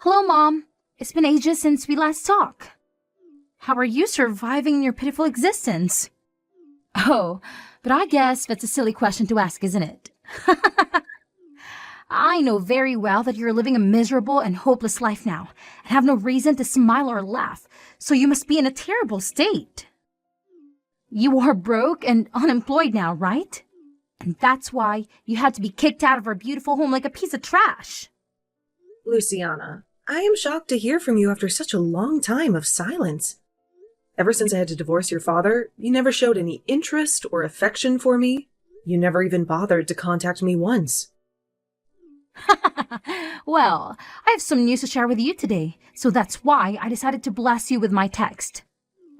Hello, Mom. It's been ages since we last talked. How are you surviving your pitiful existence? Oh, but I guess that's a silly question to ask, isn't it? I know very well that you're living a miserable and hopeless life now, and have no reason to smile or laugh, so you must be in a terrible state. You are broke and unemployed now, right? And that's why you had to be kicked out of our beautiful home like a piece of trash. Luciana, I am shocked to hear from you after such a long time of silence. Ever since I had to divorce your father, you never showed any interest or affection for me. You never even bothered to contact me once. Well, I have some news to share with you today, so that's why I decided to bless you with my text.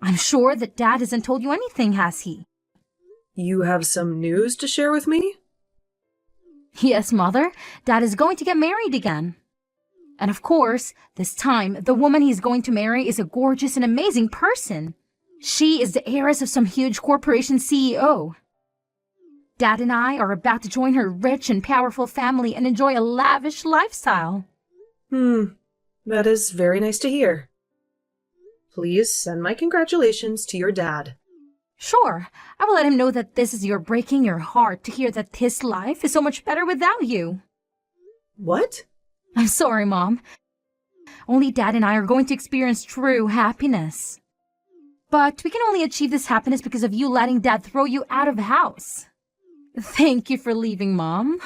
I'm sure that Dad hasn't told you anything, has he? You have some news to share with me? Yes, Mother. Dad is going to get married again. And of course, this time, the woman he's going to marry is a gorgeous and amazing person. She is the heiress of some huge corporation CEO. Dad and I are about to join her rich and powerful family and enjoy a lavish lifestyle. That is very nice to hear. Please send my congratulations to your dad. Sure, I will let him know that this is your breaking your heart to hear that his life is so much better without you. What? I'm sorry, Mom. Only Dad and I are going to experience true happiness. But we can only achieve this happiness because of you letting Dad throw you out of the house. Thank you for leaving, Mom.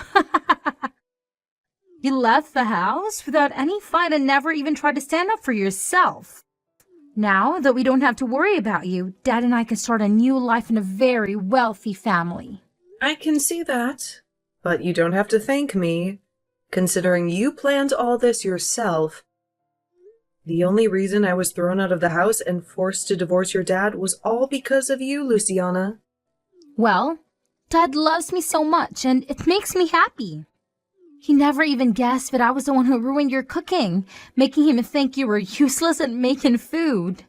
You left the house without any fight and never even tried to stand up for yourself. Now that we don't have to worry about you, Dad and I can start a new life in a very wealthy family. I can see that, but you don't have to thank me. Considering you planned all this yourself, the only reason I was thrown out of the house and forced to divorce your dad was all because of you, Luciana. Well, Dad loves me so much, and it makes me happy. He never even guessed that I was the one who ruined your cooking, making him think you were useless at making food.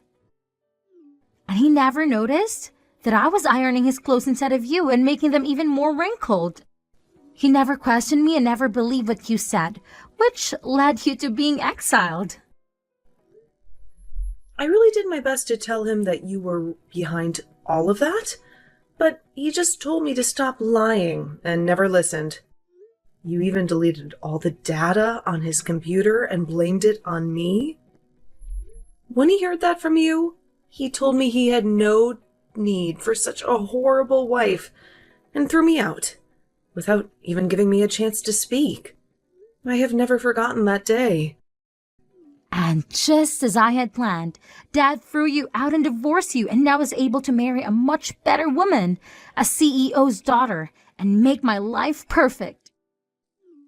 And he never noticed that I was ironing his clothes instead of you and making them even more wrinkled. He never questioned me and never believed what you said, which led you to being exiled. I really did my best to tell him that you were behind all of that, but he just told me to stop lying and never listened. You even deleted all the data on his computer and blamed it on me. When he heard that from you, he told me he had no need for such a horrible wife and threw me out, without even giving me a chance to speak. I have never forgotten that day. And just as I had planned, Dad threw you out and divorced you and now is able to marry a much better woman, a CEO's daughter, and make my life perfect.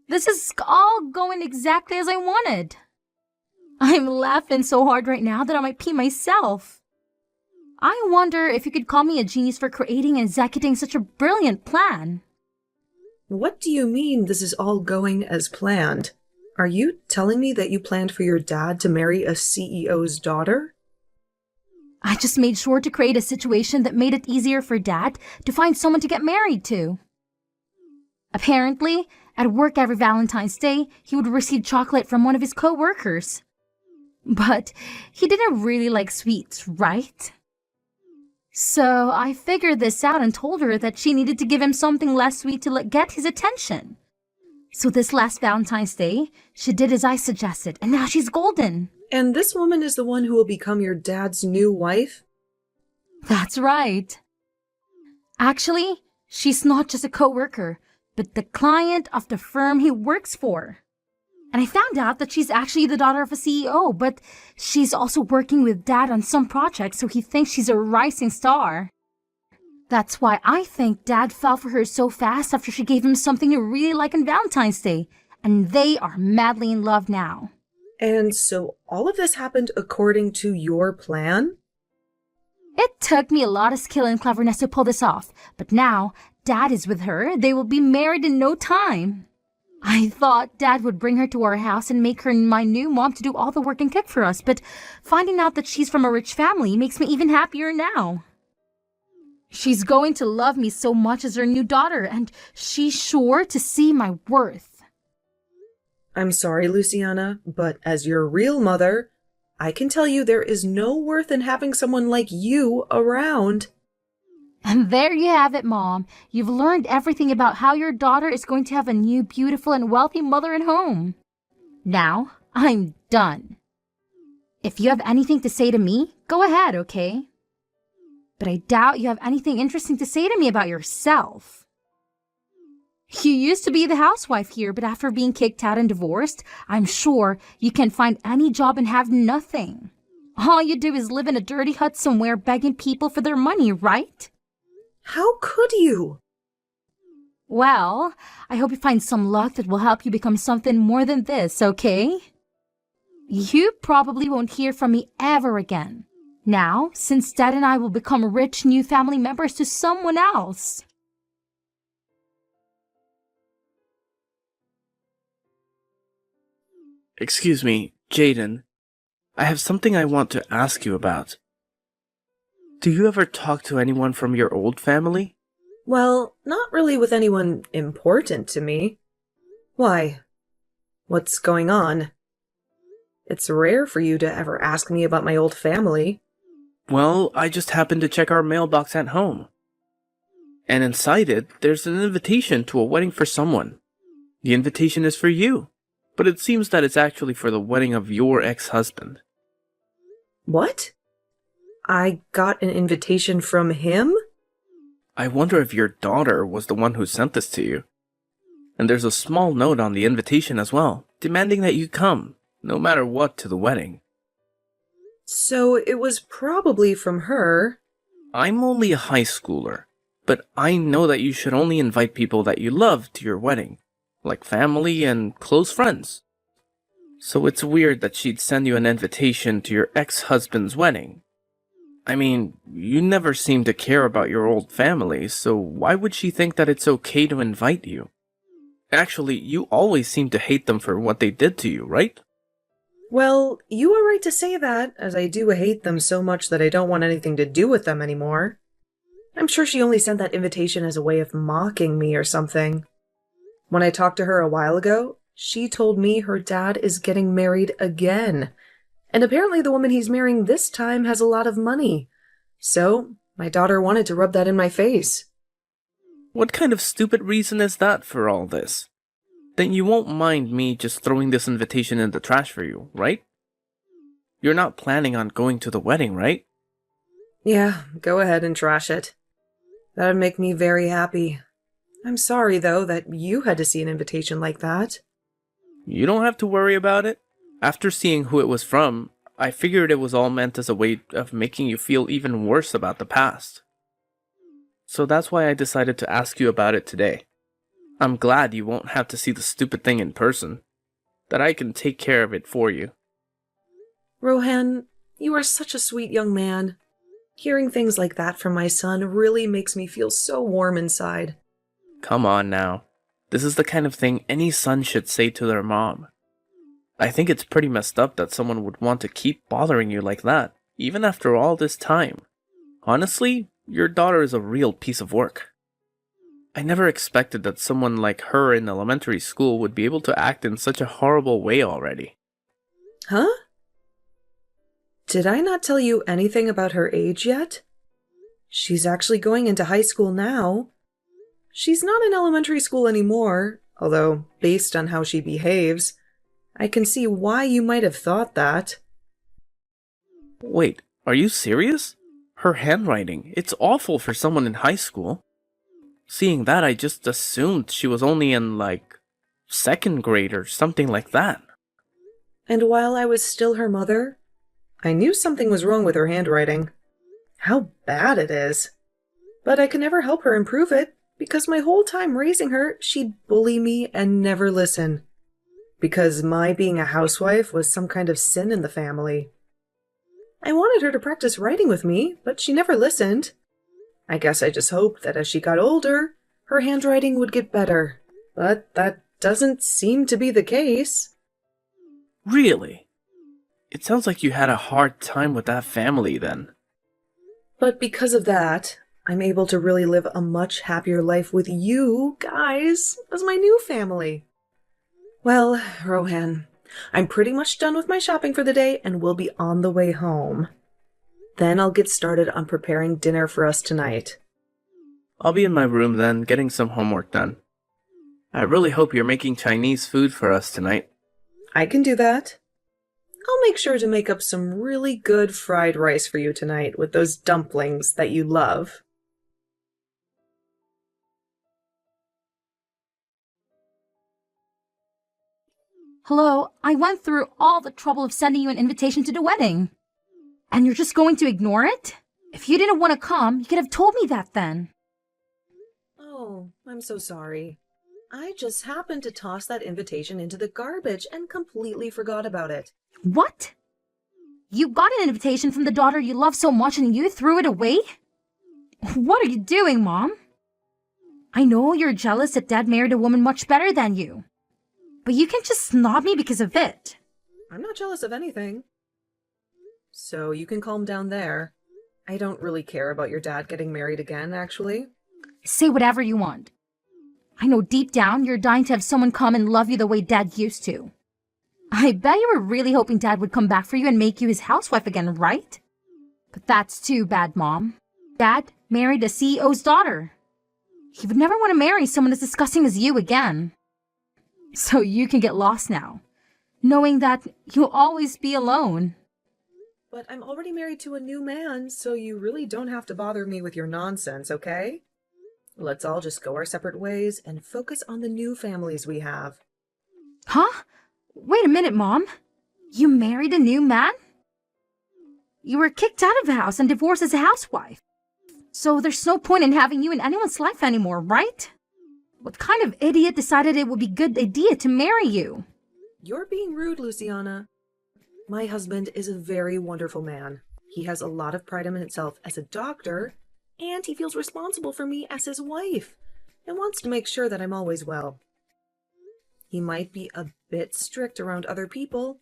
This is all going exactly as I wanted. I'm laughing so hard right now that I might pee myself. I wonder if you could call me a genius for creating and executing such a brilliant plan. What do you mean this is all going as planned? Are you telling me that you planned for your dad to marry a CEO's daughter? I just made sure to create a situation that made it easier for Dad to find someone to get married to. Apparently, at work every Valentine's Day, he would receive chocolate from one of his co-workers. But he didn't really like sweets, right? So I figured this out and told her that she needed to give him something less sweet to get his attention. So this last Valentine's Day, she did as I suggested, and now she's golden. And this woman is the one who will become your dad's new wife? That's right. Actually, she's not just a co-worker, but the client of the firm he works for. And I found out that she's actually the daughter of a CEO, but she's also working with Dad on some projects, so he thinks she's a rising star. That's why I think Dad fell for her so fast after she gave him something he really liked on Valentine's Day, and they are madly in love now. And so all of this happened according to your plan? It took me a lot of skill and cleverness to pull this off, but now Dad is with her. They will be married in no time. I thought Dad would bring her to our house and make her my new mom to do all the work and cook for us, but finding out that she's from a rich family makes me even happier now. She's going to love me so much as her new daughter, and she's sure to see my worth. I'm sorry, Luciana, but as your real mother, I can tell you there is no worth in having someone like you around. And there you have it, Mom. You've learned everything about how your daughter is going to have a new, beautiful, and wealthy mother and home. Now, I'm done. If you have anything to say to me, go ahead, okay? But I doubt you have anything interesting to say to me about yourself. You used to be the housewife here, but after being kicked out and divorced, I'm sure you can find any job and have nothing. All you do is live in a dirty hut somewhere begging people for their money, right? How could you? Well, I hope you find some luck that will help you become something more than this, okay? You probably won't hear from me ever again. Now, since Dad and I will become rich new family members to someone else. Excuse me, Jaden. I have something I want to ask you about. Do you ever talk to anyone from your old family? Well, not really with anyone important to me. Why? What's going on? It's rare for you to ever ask me about my old family. Well, I just happened to check our mailbox at home. And inside it, there's an invitation to a wedding for someone. The invitation is for you, but it seems that it's actually for the wedding of your ex-husband. What? I got an invitation from him? I wonder if your daughter was the one who sent this to you. And there's a small note on the invitation as well, demanding that you come, no matter what, to the wedding. So it was probably from her. I'm only a high schooler, but I know that you should only invite people that you love to your wedding, like family and close friends. So it's weird that she'd send you an invitation to your ex-husband's wedding. I mean, you never seem to care about your old family, so why would she think that it's okay to invite you? Actually, you always seem to hate them for what they did to you, right? Well, you are right to say that, as I do hate them so much that I don't want anything to do with them anymore. I'm sure she only sent that invitation as a way of mocking me or something. When I talked to her a while ago, she told me her dad is getting married again. And apparently the woman he's marrying this time has a lot of money. So, my daughter wanted to rub that in my face. What kind of stupid reason is that for all this? Then you won't mind me just throwing this invitation in the trash for you, right? You're not planning on going to the wedding, right? Yeah, go ahead and trash it. That'd make me very happy. I'm sorry, though, that you had to see an invitation like that. You don't have to worry about it. After seeing who it was from, I figured it was all meant as a way of making you feel even worse about the past. So that's why I decided to ask you about it today. I'm glad you won't have to see the stupid thing in person. That I can take care of it for you. Rohan, you are such a sweet young man. Hearing things like that from my son really makes me feel so warm inside. Come on now. This is the kind of thing any son should say to their mom. I think it's pretty messed up that someone would want to keep bothering you like that, even after all this time. Honestly, your daughter is a real piece of work. I never expected that someone like her in elementary school would be able to act in such a horrible way already. Huh? Did I not tell you anything about her age yet? She's actually going into high school now. She's not in elementary school anymore, although, based on how she behaves, I can see why you might have thought that. Wait, are you serious? Her handwriting, it's awful for someone in high school. Seeing that, I just assumed she was only in, second grade or something like that. And while I was still her mother, I knew something was wrong with her handwriting. How bad it is. But I could never help her improve it, because my whole time raising her, she'd bully me and never listen. Because my being a housewife was some kind of sin in the family. I wanted her to practice writing with me, but she never listened. I guess I just hoped that as she got older, her handwriting would get better. But that doesn't seem to be the case. Really? It sounds like you had a hard time with that family then. But because of that, I'm able to really live a much happier life with you guys as my new family. Well, Rohan, I'm pretty much done with my shopping for the day and will be on the way home. Then I'll get started on preparing dinner for us tonight. I'll be in my room then, getting some homework done. I really hope you're making Chinese food for us tonight. I can do that. I'll make sure to make up some really good fried rice for you tonight with those dumplings that you love. Hello, I went through all the trouble of sending you an invitation to the wedding. And you're just going to ignore it? If you didn't want to come, you could have told me that then. Oh, I'm so sorry. I just happened to toss that invitation into the garbage and completely forgot about it. What? You got an invitation from the daughter you love so much and you threw it away? What are you doing, Mom? I know you're jealous that Dad married a woman much better than you. But you can't just snob me because of it. I'm not jealous of anything. So you can calm down there. I don't really care about your dad getting married again, actually. Say whatever you want. I know deep down you're dying to have someone come and love you the way Dad used to. I bet you were really hoping Dad would come back for you and make you his housewife again, right? But that's too bad, Mom. Dad married a CEO's daughter. He would never want to marry someone as disgusting as you again. So you can get lost now, knowing that you'll always be alone. But I'm already married to a new man, so you really don't have to bother me with your nonsense, okay? Let's all just go our separate ways and focus on the new families we have. Huh? Wait a minute, Mom. You married a new man? You were kicked out of the house and divorced as a housewife. So there's no point in having you in anyone's life anymore, right? What kind of idiot decided it would be a good idea to marry you? You're being rude, Luciana. My husband is a very wonderful man. He has a lot of pride in himself as a doctor, and he feels responsible for me as his wife and wants to make sure that I'm always well. He might be a bit strict around other people,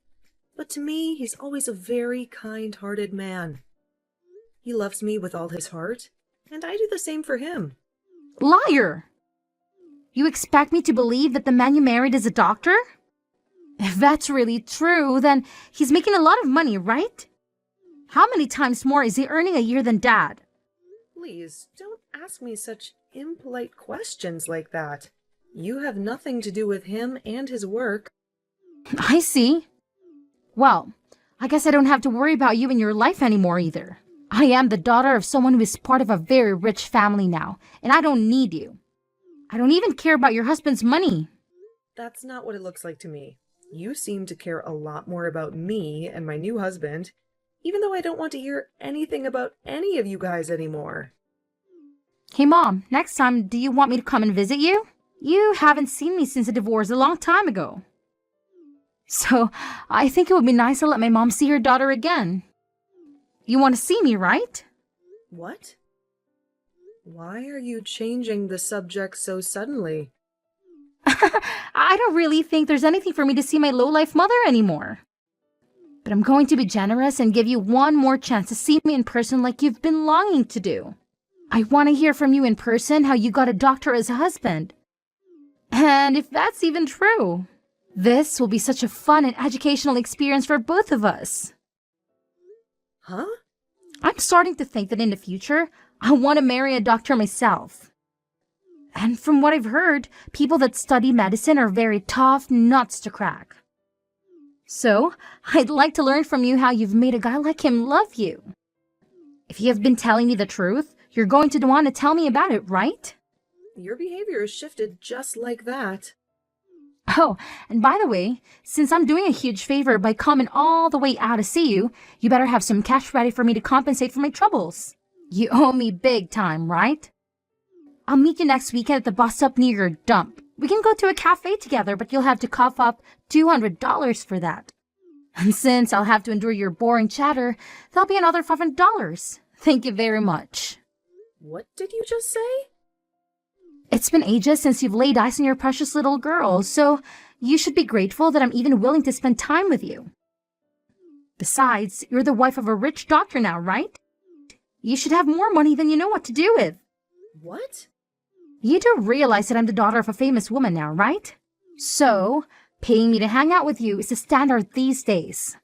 but to me, he's always a very kind-hearted man. He loves me with all his heart, and I do the same for him. Liar! You expect me to believe that the man you married is a doctor? If that's really true, then he's making a lot of money, right? How many times more is he earning a year than Dad? Please, don't ask me such impolite questions like that. You have nothing to do with him and his work. I see. Well, I guess I don't have to worry about you in your life anymore either. I am the daughter of someone who is part of a very rich family now, and I don't need you. I don't even care about your husband's money. That's not what it looks like to me. You seem to care a lot more about me and my new husband, even though I don't want to hear anything about any of you guys anymore. Hey, Mom, next time, do you want me to come and visit you? You haven't seen me since the divorce a long time ago. So, I think it would be nice to let my mom see her daughter again. You want to see me, right? What? Why are you changing the subject so suddenly? I don't really think there's anything for me to see my low-life mother anymore. But I'm going to be generous and give you one more chance to see me in person like you've been longing to do. I want to hear from you in person how you got a doctor as a husband. And if that's even true, this will be such a fun and educational experience for both of us. Huh? I'm starting to think that in the future, I want to marry a doctor myself. And from what I've heard, people that study medicine are very tough nuts to crack. So, I'd like to learn from you how you've made a guy like him love you. If you have been telling me the truth, you're going to want to tell me about it, right? Your behavior has shifted just like that. Oh, and by the way, since I'm doing a huge favor by coming all the way out to see you, you better have some cash ready for me to compensate for my troubles. You owe me big time, right? I'll meet you next weekend at the bus stop near your dump. We can go to a cafe together, but you'll have to cough up $200 for that. And since I'll have to endure your boring chatter, that'll be another $500. Thank you very much. What did you just say? It's been ages since you've laid eyes on your precious little girl, so you should be grateful that I'm even willing to spend time with you. Besides, you're the wife of a rich doctor now, right? You should have more money than you know what to do with. What? You do realize that I'm the daughter of a famous woman now, right? So, Paying me to hang out with you is the standard these days.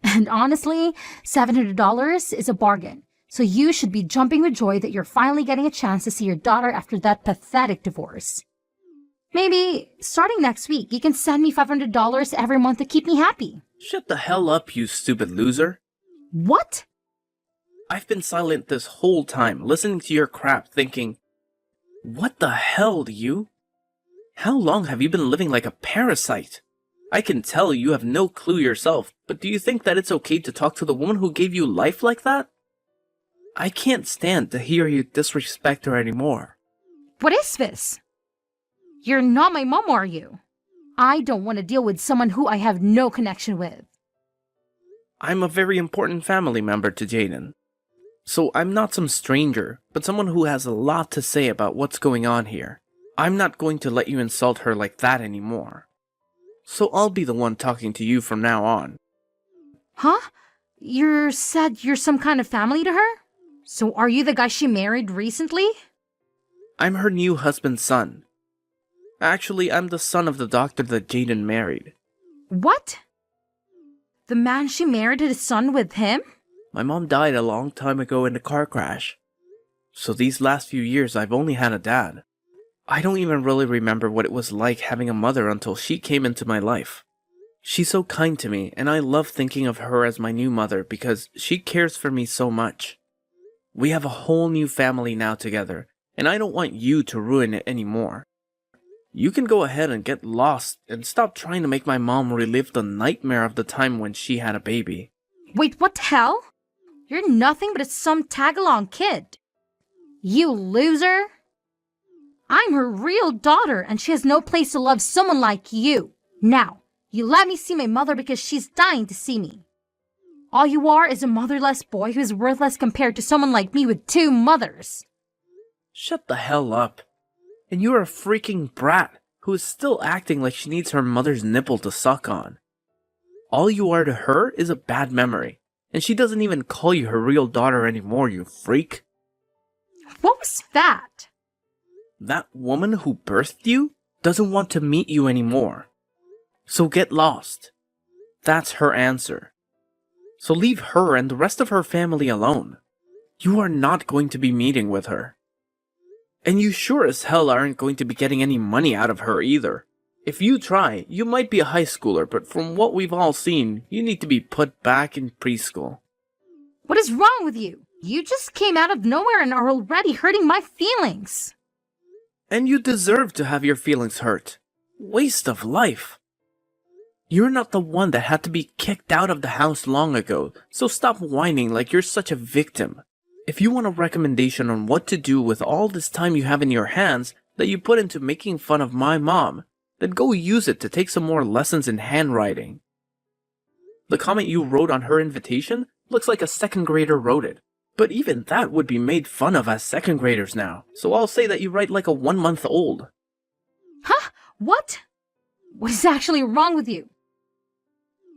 And honestly, $700 is a bargain. So you should be jumping with joy that you're finally getting a chance to see your daughter after that pathetic divorce. Maybe, starting next week, you can send me $500 every month to keep me happy. Shut the hell up, you stupid loser. What? I've been silent this whole time, listening to your crap, thinking, what the hell, do you? How long have you been living like a parasite? I can tell you have no clue yourself, but do you think that it's okay to talk to the woman who gave you life like that? I can't stand to hear you disrespect her anymore. What is this? You're not my mom, are you? I don't want to deal with someone who I have no connection with. I'm a very important family member to Jaden. So I'm not some stranger, but someone who has a lot to say about what's going on here. I'm not going to let you insult her like that anymore. So I'll be the one talking to you from now on. Huh? You said you're some kind of family to her? So are you the guy she married recently? I'm her new husband's son. Actually, I'm the son of the doctor that Jaden married. What? The man she married had a son with him? My mom died a long time ago in a car crash. So these last few years I've only had a dad. I don't even really remember what it was like having a mother until she came into my life. She's so kind to me, and I love thinking of her as my new mother because she cares for me so much. We have a whole new family now together, and I don't want you to ruin it anymore. You can go ahead and get lost and stop trying to make my mom relive the nightmare of the time when she had a baby. Wait, what the hell? You're nothing but some tag-along kid. You loser! I'm her real daughter, and she has no place to love someone like you. Now, you let me see my mother because she's dying to see me. All you are is a motherless boy who is worthless compared to someone like me with two mothers. Shut the hell up. And you're a freaking brat who is still acting like she needs her mother's nipple to suck on. All you are to her is a bad memory, and she doesn't even call you her real daughter anymore, you freak. What was that? That woman who birthed you doesn't want to meet you anymore. So get lost. That's her answer. So leave her and the rest of her family alone. You are not going to be meeting with her. And you sure as hell aren't going to be getting any money out of her either. If you try, you might be a high schooler, but from what we've all seen, you need to be put back in preschool. What is wrong with you? You just came out of nowhere and are already hurting my feelings. And you deserve to have your feelings hurt. Waste of life. You're not the one that had to be kicked out of the house long ago, so stop whining like you're such a victim. If you want a recommendation on what to do with all this time you have in your hands that you put into making fun of my mom, then go use it to take some more lessons in handwriting. The comment you wrote on her invitation looks like a second grader wrote it. But even that would be made fun of as second graders now, so I'll say that you write like a 1 month old. Huh? What? What is actually wrong with you?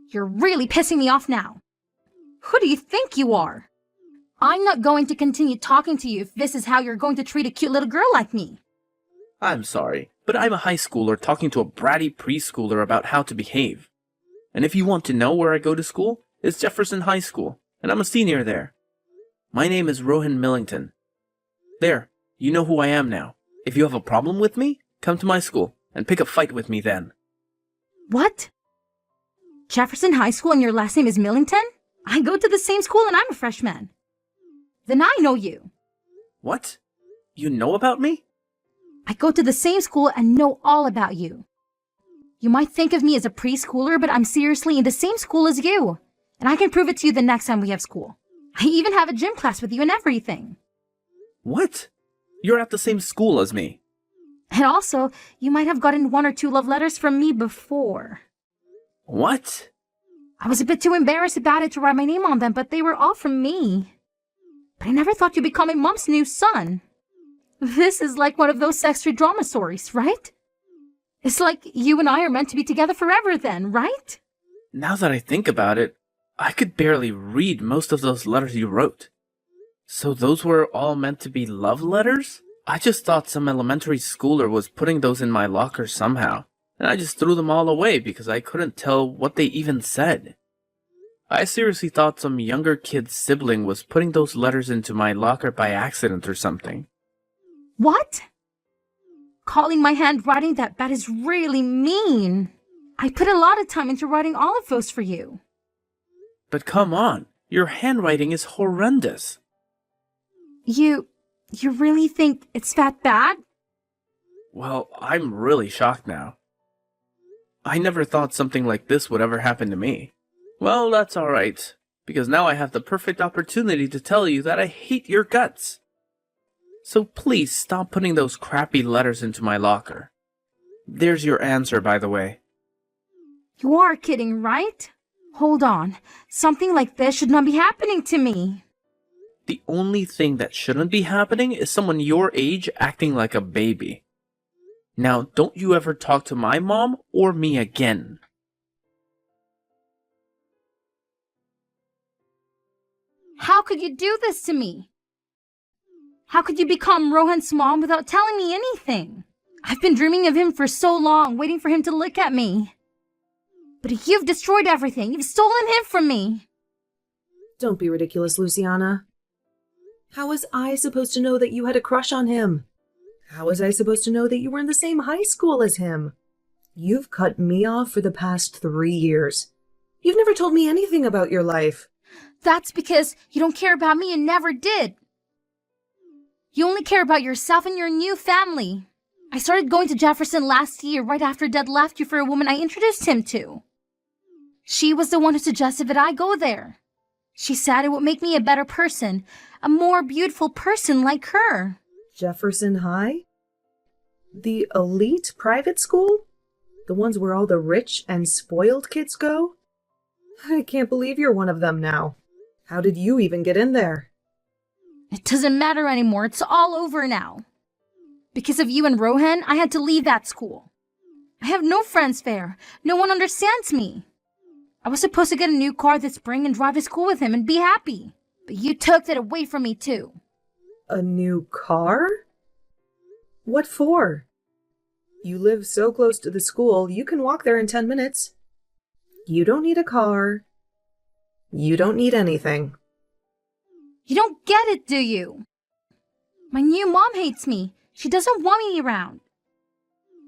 You're really pissing me off now. Who do you think you are? I'm not going to continue talking to you if this is how you're going to treat a cute little girl like me. I'm sorry, but I'm a high schooler talking to a bratty preschooler about how to behave. And if you want to know where I go to school, it's Jefferson High School, and I'm a senior there. My name is Rohan Millington. There, you know who I am now. If you have a problem with me, come to my school and pick a fight with me then. What? Jefferson High School and your last name is Millington? I go to the same school and I'm a freshman. Then I know you. What? You know about me? I go to the same school and know all about you. You might think of me as a preschooler, but I'm seriously in the same school as you. And I can prove it to you the next time we have school. I even have a gym class with you and everything. What? You're at the same school as me. And also, you might have gotten 1 or 2 love letters from me before. What? I was a bit too embarrassed about it to write my name on them, but they were all from me. But I never thought you'd become my mom's new son. This is like one of those sexy drama stories, right? It's like you and I are meant to be together forever then, right? Now that I think about it, I could barely read most of those letters you wrote. So those were all meant to be love letters? I just thought some elementary schooler was putting those in my locker somehow, and I just threw them all away because I couldn't tell what they even said. I seriously thought some younger kid's sibling was putting those letters into my locker by accident or something. What? Calling my handwriting that bad is really mean. I put a lot of time into writing all of those for you. But come on, your handwriting is horrendous. You really think it's that bad? Well, I'm really shocked now. I never thought something like this would ever happen to me. Well, that's alright, because now I have the perfect opportunity to tell you that I hate your guts. So please stop putting those crappy letters into my locker. There's your answer, by the way. You are kidding, right? Hold on. Something like this should not be happening to me. The only thing that shouldn't be happening is someone your age acting like a baby. Now, don't you ever talk to my mom or me again. How could you do this to me? How could you become Rohan's mom without telling me anything? I've been dreaming of him for so long, waiting for him to look at me. But you've destroyed everything. You've stolen him from me. Don't be ridiculous, Luciana. How was I supposed to know that you had a crush on him? How was I supposed to know that you were in the same high school as him? You've cut me off for the past 3 years. You've never told me anything about your life. That's because you don't care about me and never did. You only care about yourself and your new family. I started going to Jefferson last year, right after Dad left you for a woman I introduced him to. She was the one who suggested that I go there. She said it would make me a better person, a more beautiful person like her. Jefferson High? The elite private school? The ones where all the rich and spoiled kids go? I can't believe you're one of them now. How did you even get in there? It doesn't matter anymore. It's all over now. Because of you and Rohan, I had to leave that school. I have no friends there. No one understands me. I was supposed to get a new car this spring and drive to school with him and be happy. But you took that away from me too. A new car? What for? You live so close to the school, you can walk there in 10 minutes. You don't need a car. You don't need anything. You don't get it, do you? My new mom hates me. She doesn't want me around.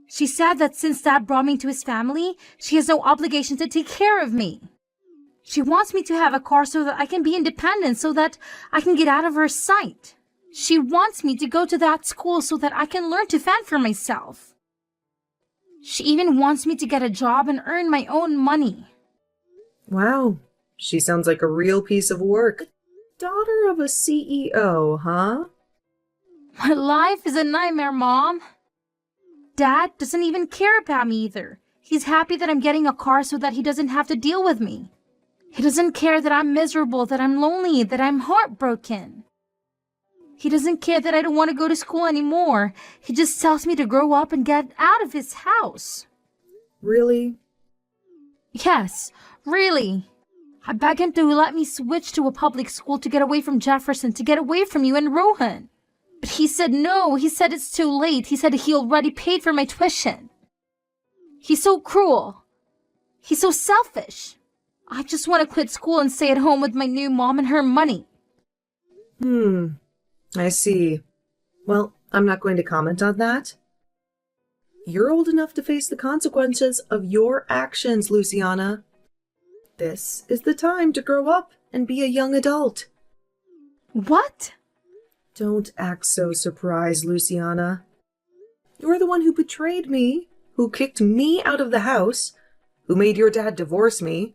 She said that since Dad brought me to his family, she has no obligation to take care of me. She wants me to have a car so that I can be independent, so that I can get out of her sight. She wants me to go to that school so that I can learn to fend for myself. She even wants me to get a job and earn my own money. Wow, she sounds like a real piece of work. Daughter of a CEO, huh? My life is a nightmare, Mom. Dad doesn't even care about me either. He's happy that I'm getting a car so that he doesn't have to deal with me. He doesn't care that I'm miserable, that I'm lonely, that I'm heartbroken. He doesn't care that I don't want to go to school anymore. He just tells me to grow up and get out of his house. Really? Yes, really. I begged him to let me switch to a public school to get away from Jefferson, to get away from you and Rohan. But he said no. He said it's too late. He said he already paid for my tuition. He's so cruel. He's so selfish. I just want to quit school and stay at home with my new mom and her money. I see. Well, I'm not going to comment on that. You're old enough to face the consequences of your actions, Luciana. This is the time to grow up and be a young adult. What? Don't act so surprised, Luciana. You're the one who betrayed me, who kicked me out of the house, who made your dad divorce me,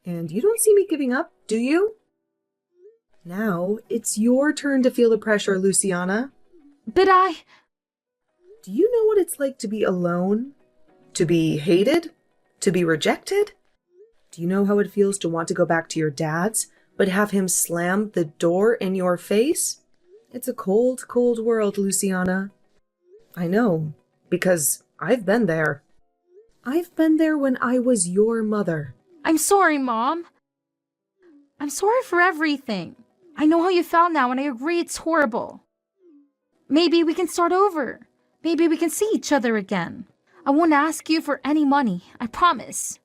and you don't see me giving up, do you? Now, it's your turn to feel the pressure, Luciana. But Do you know what it's like to be alone? To be hated? To be rejected? Do you know how it feels to want to go back to your dad's, but have him slam the door in your face? It's a cold, cold world, Luciana. I know, because I've been there. I've been there when I was your mother. I'm sorry, Mom. I'm sorry for everything. I know how you felt now, and I agree it's horrible. Maybe we can start over. Maybe we can see each other again. I won't ask you for any money, I promise.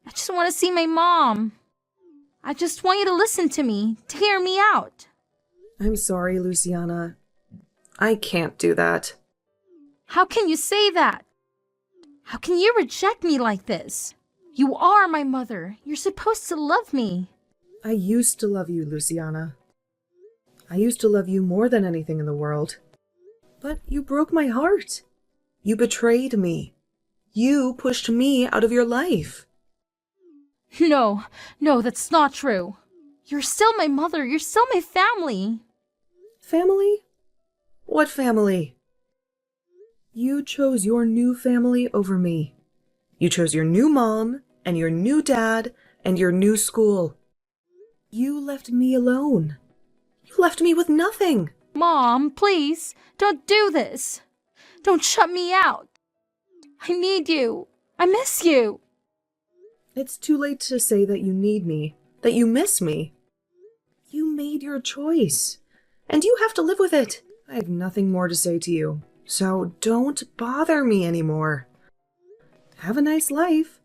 I just want to see my mom. I just want you to listen to me, to hear me out. I'm sorry, Luciana. I can't do that. How can you say that? How can you reject me like this? You are my mother. You're supposed to love me. I used to love you, Luciana. I used to love you more than anything in the world. But you broke my heart. You betrayed me. You pushed me out of your life. No, that's not true. You're still my mother. You're still my family. Family? What family? You chose your new family over me. You chose your new mom, and your new dad, and your new school. You left me alone. You left me with nothing. Mom, please, don't do this. Don't shut me out. I need you. I miss you. It's too late to say that you need me, that you miss me. You made your choice, and you have to live with it. I have nothing more to say to you, so don't bother me anymore. Have a nice life.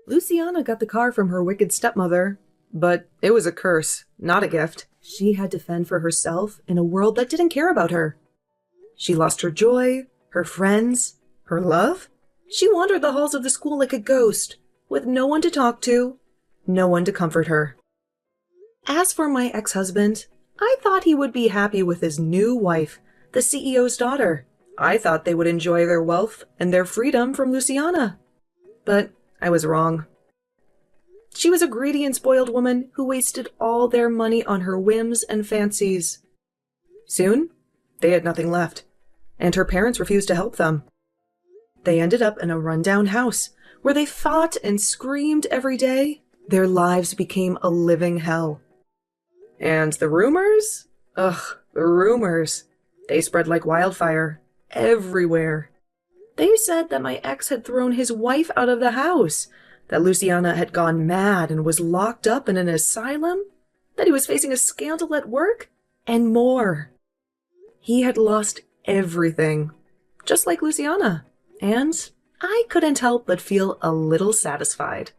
Luciana got the car from her wicked stepmother, but it was a curse, not a gift. She had to fend for herself in a world that didn't care about her. She lost her joy, her friends, her love. She wandered the halls of the school like a ghost, with no one to talk to, no one to comfort her. As for my ex-husband, I thought he would be happy with his new wife, the CEO's daughter. I thought they would enjoy their wealth and their freedom from Luciana. But I was wrong. She was a greedy and spoiled woman who wasted all their money on her whims and fancies. Soon, they had nothing left, and her parents refused to help them. They ended up in a rundown house where they fought and screamed every day. Their lives became a living hell. And the rumors? The rumors. They spread like wildfire everywhere. They said that my ex had thrown his wife out of the house, that Luciana had gone mad and was locked up in an asylum, that he was facing a scandal at work, and more. He had lost everything, just like Luciana, and I couldn't help but feel a little satisfied.